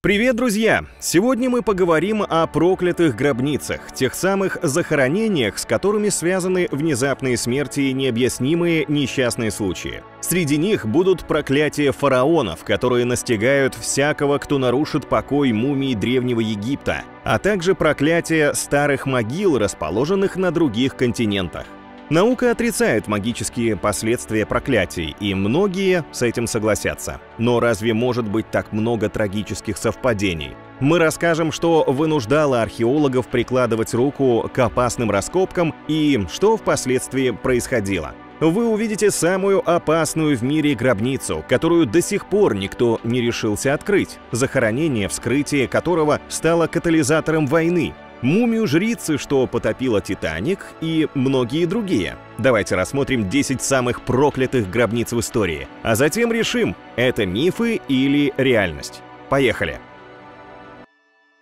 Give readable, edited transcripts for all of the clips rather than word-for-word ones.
Привет, друзья! Сегодня мы поговорим о проклятых гробницах, тех самых захоронениях, с которыми связаны внезапные смерти и необъяснимые несчастные случаи. Среди них будут проклятия фараонов, которые настигают всякого, кто нарушит покой мумий Древнего Египта, а также проклятия старых могил, расположенных на других континентах. Наука отрицает магические последствия проклятий, и многие с этим согласятся. Но разве может быть так много трагических совпадений? Мы расскажем, что вынуждало археологов прикладывать руку к опасным раскопкам и что впоследствии происходило. Вы увидите самую опасную в мире гробницу, которую до сих пор никто не решился открыть, захоронение, вскрытие которого стало катализатором войны. Мумию жрицы, что потопила Титаник, и многие другие. Давайте рассмотрим 10 самых проклятых гробниц в истории, а затем решим, это мифы или реальность. Поехали!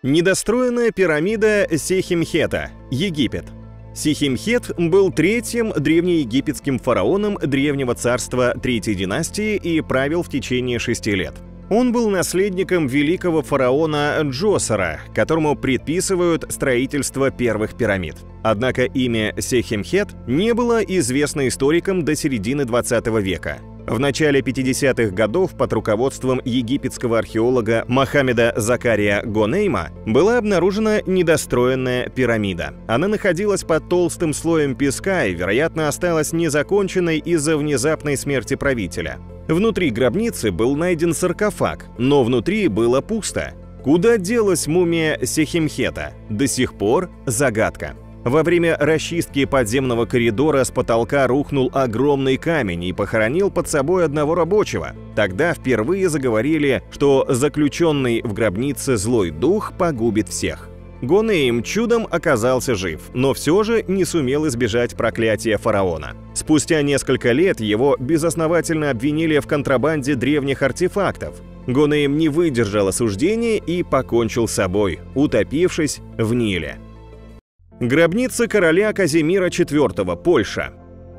Недостроенная пирамида Сехемхета, Египет. Сехемхет был третьим древнеегипетским фараоном Древнего царства Третьей династии и правил в течение 6 лет. Он был наследником великого фараона Джосера, которому предписывают строительство первых пирамид. Однако имя Сехемхет не было известно историкам до середины 20 века. В начале 50-х годов под руководством египетского археолога Мохаммеда Закария Гонейма была обнаружена недостроенная пирамида. Она находилась под толстым слоем песка и, вероятно, осталась незаконченной из-за внезапной смерти правителя. Внутри гробницы был найден саркофаг, но внутри было пусто. Куда делась мумия Сехемхета? До сих пор загадка. Во время расчистки подземного коридора с потолка рухнул огромный камень и похоронил под собой одного рабочего. Тогда впервые заговорили, что заключенный в гробнице злой дух погубит всех. Гонейм чудом оказался жив, но все же не сумел избежать проклятия фараона. Спустя несколько лет его безосновательно обвинили в контрабанде древних артефактов. Гонейм не выдержал осуждения и покончил с собой, утопившись в Ниле. Гробница короля Казимира IV, Польша.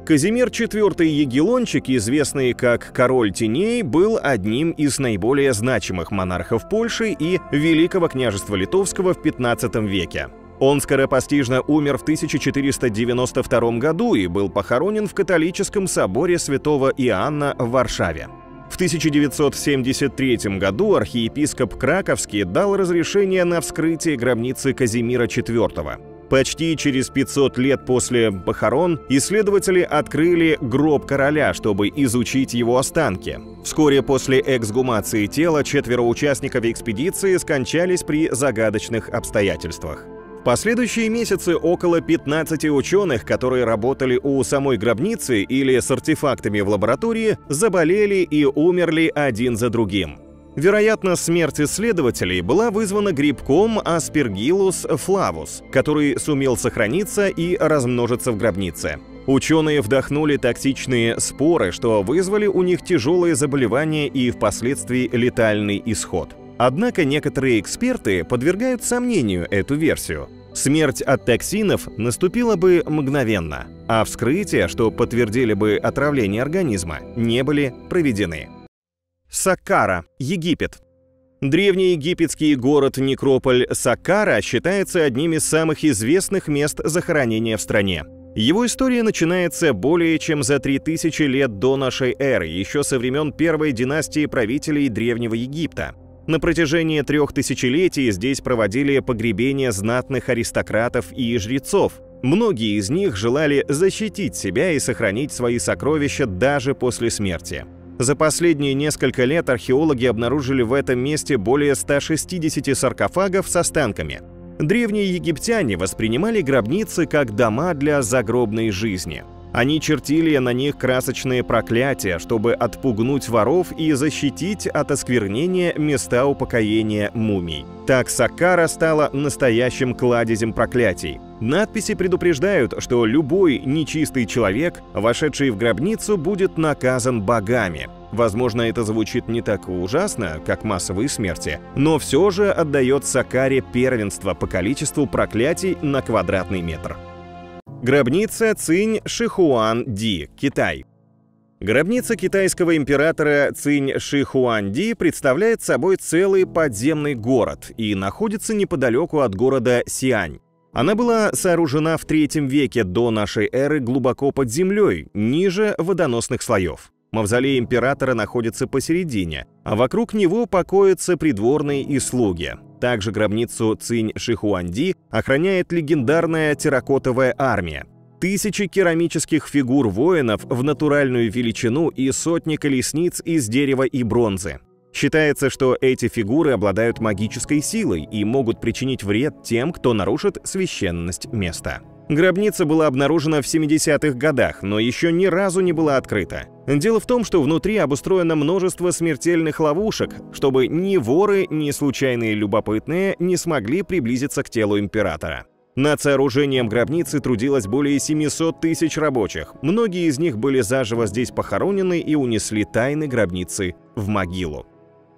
Казимир IV Ягеллончик, известный как Король Теней, был одним из наиболее значимых монархов Польши и Великого княжества Литовского в XV веке. Он скоропостижно умер в 1492 году и был похоронен в католическом соборе святого Иоанна в Варшаве. В 1973 году архиепископ Краковский дал разрешение на вскрытие гробницы Казимира IV. Почти через 500 лет после похорон исследователи открыли гроб короля, чтобы изучить его останки. Вскоре после эксгумации тела 4 участников экспедиции скончались при загадочных обстоятельствах. В последующие месяцы около 15 ученых, которые работали у самой гробницы или с артефактами в лаборатории, заболели и умерли один за другим. Вероятно, смерть исследователей была вызвана грибком Aspergillus flavus, который сумел сохраниться и размножиться в гробнице. Ученые вдохнули токсичные споры, что вызвали у них тяжелые заболевания и впоследствии летальный исход. Однако некоторые эксперты подвергают сомнению эту версию. Смерть от токсинов наступила бы мгновенно, а вскрытия, что подтвердили бы отравление организма, не были проведены. Саккара, Египет. Древнеегипетский город-некрополь Саккара считается одним из самых известных мест захоронения в стране. Его история начинается более чем за 3000 лет до нашей эры, еще со времен первой династии правителей Древнего Египта. На протяжении 3 тысячелетий здесь проводили погребения знатных аристократов и жрецов. Многие из них желали защитить себя и сохранить свои сокровища даже после смерти. За последние несколько лет археологи обнаружили в этом месте более 160 саркофагов с останками. Древние египтяне воспринимали гробницы как дома для загробной жизни. Они чертили на них красочные проклятия, чтобы отпугнуть воров и защитить от осквернения места упокоения мумий. Так Саккара стала настоящим кладезем проклятий. Надписи предупреждают, что любой нечистый человек, вошедший в гробницу, будет наказан богами. Возможно, это звучит не так ужасно, как массовые смерти, но все же отдает Саккаре первенство по количеству проклятий на квадратный метр. Гробница Цинь Шихуан-Ди, Китай. Гробница китайского императора Цинь Ши Хуанди представляет собой целый подземный город и находится неподалеку от города Сиань. Она была сооружена в III веке до нашей эры глубоко под землей, ниже водоносных слоев. Мавзолей императора находится посередине, а вокруг него покоятся придворные и слуги. Также гробницу Цинь Ши Хуанди охраняет легендарная терракотовая армия. Тысячи керамических фигур воинов в натуральную величину и сотни колесниц из дерева и бронзы. Считается, что эти фигуры обладают магической силой и могут причинить вред тем, кто нарушит священность места. Гробница была обнаружена в 70-х годах, но еще ни разу не была открыта. Дело в том, что внутри обустроено множество смертельных ловушек, чтобы ни воры, ни случайные любопытные не смогли приблизиться к телу императора. Над сооружением гробницы трудилось более 700 тысяч рабочих. Многие из них были заживо здесь похоронены и унесли тайны гробницы в могилу.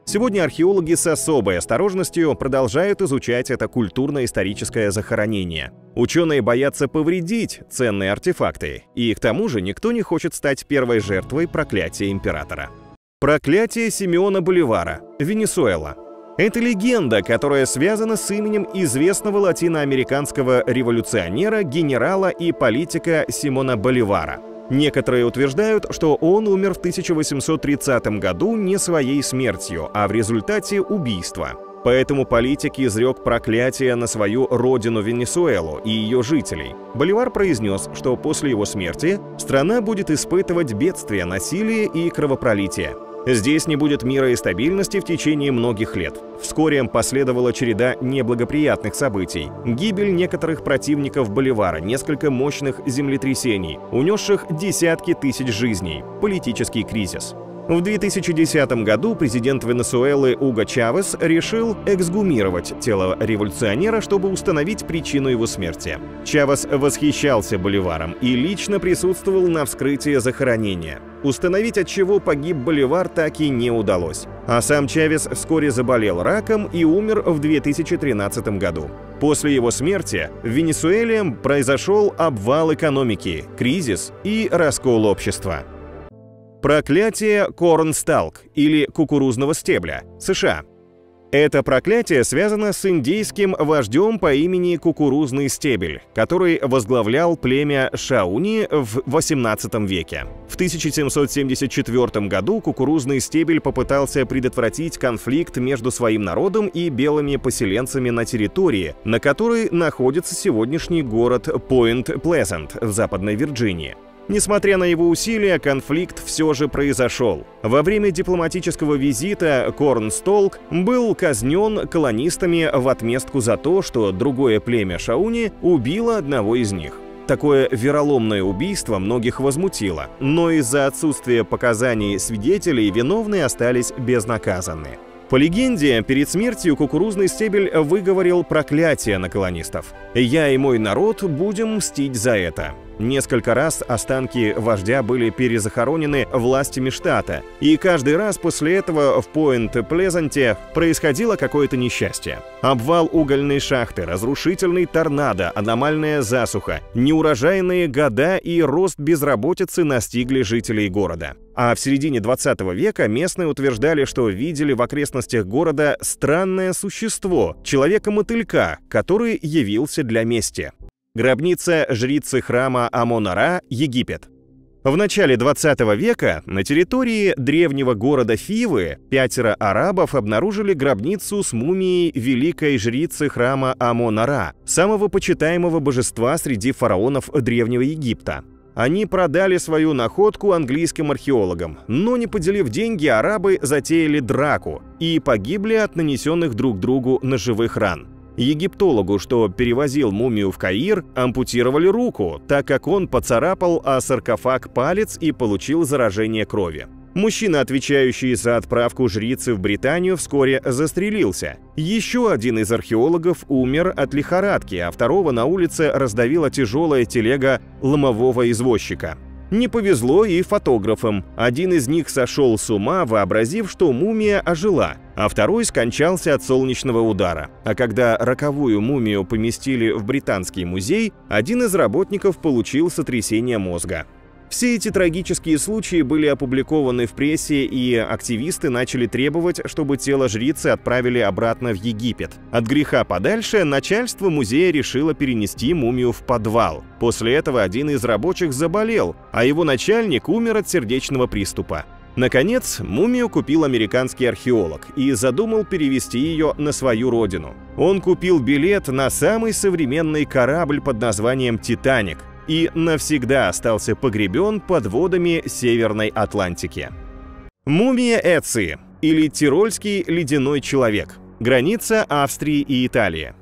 Сегодня археологи с особой осторожностью продолжают изучать это культурно-историческое захоронение. Ученые боятся повредить ценные артефакты, и к тому же никто не хочет стать первой жертвой проклятия императора. Проклятие Симеона Боливара, Венесуэла. Это легенда, которая связана с именем известного латиноамериканского революционера, генерала и политика Симона Боливара. Некоторые утверждают, что он умер в 1830 году не своей смертью, а в результате убийства. Поэтому политик изрек проклятие на свою родину Венесуэлу и ее жителей. Боливар произнес, что после его смерти страна будет испытывать бедствие, насилие и кровопролитие. Здесь не будет мира и стабильности в течение многих лет. Вскоре последовала череда неблагоприятных событий. Гибель некоторых противников Боливара, несколько мощных землетрясений, унесших десятки тысяч жизней, политический кризис. В 2010 году президент Венесуэлы Уго Чавес решил эксгумировать тело революционера, чтобы установить причину его смерти. Чавес восхищался Боливаром и лично присутствовал на вскрытии захоронения. Установить, от чего погиб Боливар, так и не удалось. А сам Чавес вскоре заболел раком и умер в 2013 году. После его смерти в Венесуэле произошел обвал экономики, кризис и раскол общества. Проклятие Корнсталк или кукурузного стебля, США. Это проклятие связано с индейским вождем по имени Кукурузный стебель, который возглавлял племя Шауни в XVIII веке. В 1774 году Кукурузный стебель попытался предотвратить конфликт между своим народом и белыми поселенцами на территории, на которой находится сегодняшний город Пойнт-Плезант в Западной Вирджинии. Несмотря на его усилия, конфликт все же произошел. Во время дипломатического визита Корнстолк был казнен колонистами в отместку за то, что другое племя Шауни убило одного из них. Такое вероломное убийство многих возмутило, но из-за отсутствия показаний свидетелей виновные остались безнаказанны. По легенде, перед смертью Кукурузный стебель выговорил проклятие на колонистов. «Я и мой народ будем мстить за это». Несколько раз останки вождя были перезахоронены властями штата, и каждый раз после этого в Пойнт-Плезанте происходило какое-то несчастье. Обвал угольной шахты, разрушительный торнадо, аномальная засуха, неурожайные года и рост безработицы настигли жителей города. А в середине 20 века местные утверждали, что видели в окрестностях города странное существо, человека-мотылька, который явился для мести. Гробница жрицы храма Амон-Ра, Египет. В начале 20 века на территории древнего города Фивы 5 арабов обнаружили гробницу с мумией великой жрицы храма Амон-Ра, самого почитаемого божества среди фараонов Древнего Египта. Они продали свою находку английским археологам, но не поделив деньги, арабы затеяли драку и погибли от нанесенных друг другу ножевых ран. Египтологу, что перевозил мумию в Каир, ампутировали руку, так как он поцарапал о саркофаг палец и получил заражение крови. Мужчина, отвечающий за отправку жрицы в Британию, вскоре застрелился. Еще один из археологов умер от лихорадки, а второго на улице раздавила тяжелая телега ломового извозчика. Не повезло и фотографам. Один из них сошел с ума, вообразив, что мумия ожила, а второй скончался от солнечного удара. А когда роковую мумию поместили в Британский музей, один из работников получил сотрясение мозга. В Все эти трагические случаи были опубликованы в прессе, и активисты начали требовать, чтобы тело жрицы отправили обратно в Египет. От греха подальше начальство музея решило перенести мумию в подвал. После этого один из рабочих заболел, а его начальник умер от сердечного приступа. Наконец, мумию купил американский археолог и задумал перевезти ее на свою родину. Он купил билет на самый современный корабль под названием «Титаник» и навсегда остался погребен под водами Северной Атлантики. Мумия Эци, или Тирольский ледяной человек. Граница Австрии и Италии.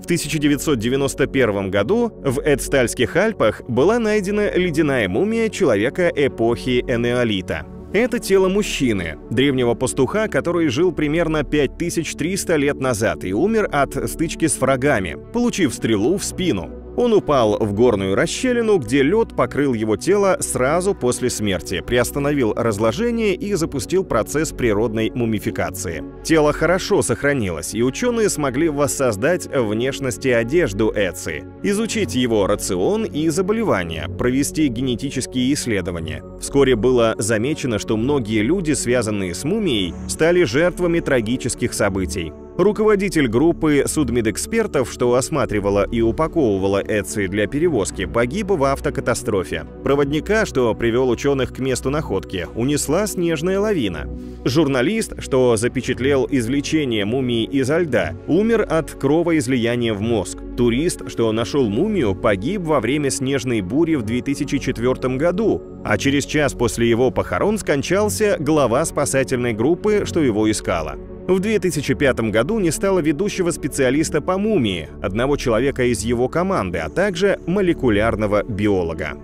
В 1991 году в Эцтальских Альпах была найдена ледяная мумия человека эпохи Энеолита. Это тело мужчины, древнего пастуха, который жил примерно 5300 лет назад и умер от стычки с врагами, получив стрелу в спину. Он упал в горную расщелину, где лед покрыл его тело сразу после смерти, приостановил разложение и запустил процесс природной мумификации. Тело хорошо сохранилось, и ученые смогли воссоздать внешность и одежду Эци, изучить его рацион и заболевания, провести генетические исследования. Вскоре было замечено, что многие люди, связанные с мумией, стали жертвами трагических событий. Руководитель группы судмедэкспертов, что осматривала и упаковывала Эци для перевозки, погиб в автокатастрофе. Проводника, что привел ученых к месту находки, унесла снежная лавина. Журналист, что запечатлел извлечение мумии изо льда, умер от кровоизлияния в мозг. Турист, что нашел мумию, погиб во время снежной бури в 2004 году, а через час после его похорон скончался глава спасательной группы, что его искала. В 2005 году не стало ведущего специалиста по мумии, одного человека из его команды, а также молекулярного биолога.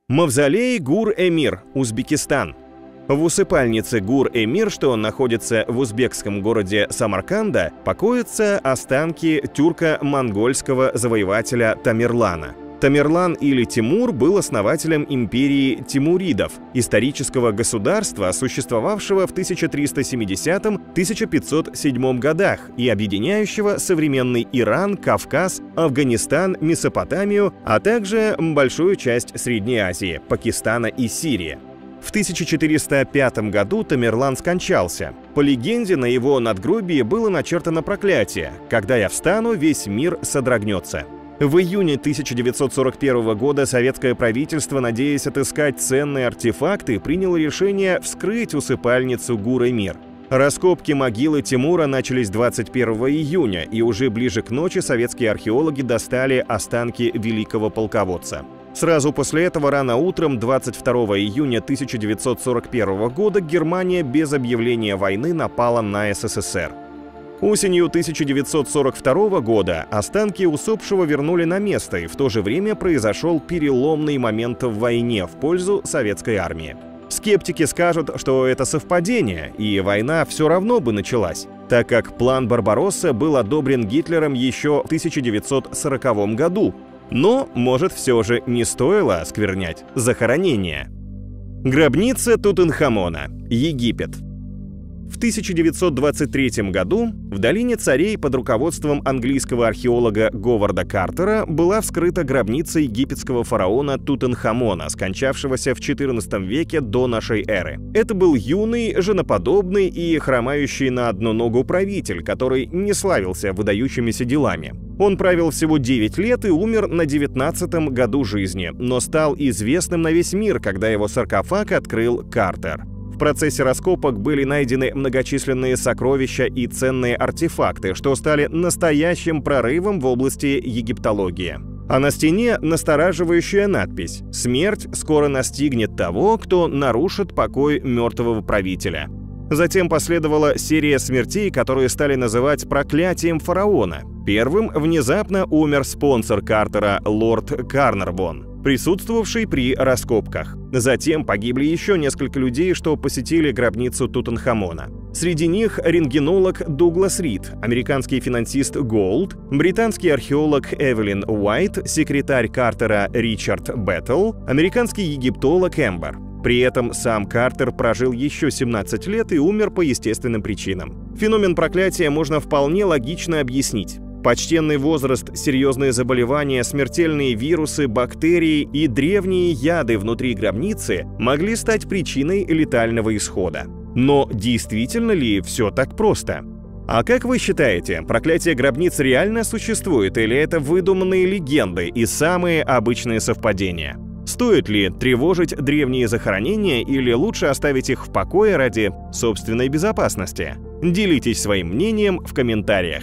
Мавзолей Гур-Эмир, Узбекистан. В усыпальнице Гур-Эмир, что находится в узбекском городе Самарканда, покоятся останки тюрко-монгольского завоевателя Тамерлана. Тамерлан или Тимур был основателем империи тимуридов, исторического государства, существовавшего в 1370-1507 годах и объединяющего современный Иран, Кавказ, Афганистан, Месопотамию, а также большую часть Средней Азии, Пакистана и Сирии. В 1405 году Тамерлан скончался. По легенде, на его надгробии было начертано проклятие: «Когда я встану, весь мир содрогнется». В июне 1941 года советское правительство, надеясь отыскать ценные артефакты, приняло решение вскрыть усыпальницу Гур-Эмир. Раскопки могилы Тимура начались 21 июня, и уже ближе к ночи советские археологи достали останки великого полководца. Сразу после этого рано утром 22 июня 1941 года Германия без объявления войны напала на СССР. Осенью 1942 года останки усопшего вернули на место, и в то же время произошел переломный момент в войне в пользу советской армии. Скептики скажут, что это совпадение, и война все равно бы началась, так как план Барбаросса был одобрен Гитлером еще в 1940 году. Но, может, все же не стоило осквернять захоронение. Гробница Тутанхамона, Египет. В 1923 году в долине царей под руководством английского археолога Говарда Картера была вскрыта гробница египетского фараона Тутанхамона, скончавшегося в XIV веке до нашей эры. Это был юный, женоподобный и хромающий на одну ногу правитель, который не славился выдающимися делами. Он правил всего 9 лет и умер на 19-м году жизни, но стал известным на весь мир, когда его саркофаг открыл Картер. В процессе раскопок были найдены многочисленные сокровища и ценные артефакты, что стали настоящим прорывом в области египтологии. А на стене настораживающая надпись: «Смерть скоро настигнет того, кто нарушит покой мертвого правителя». Затем последовала серия смертей, которые стали называть проклятием фараона. Первым внезапно умер спонсор Картера, лорд Карнарвон, присутствовавший при раскопках. Затем погибли еще несколько людей, что посетили гробницу Тутанхамона. Среди них рентгенолог Дуглас Рид, американский финансист Голд, британский археолог Эвелин Уайт, секретарь Картера Ричард Беттл, американский египтолог Эмбер. При этом сам Картер прожил еще 17 лет и умер по естественным причинам. Феномен проклятия можно вполне логично объяснить. Почтенный возраст, серьезные заболевания, смертельные вирусы, бактерии и древние яды внутри гробницы могли стать причиной летального исхода. Но действительно ли все так просто? А как вы считаете, проклятие гробниц реально существует или это выдуманные легенды и самые обычные совпадения? Стоит ли тревожить древние захоронения или лучше оставить их в покое ради собственной безопасности? Делитесь своим мнением в комментариях.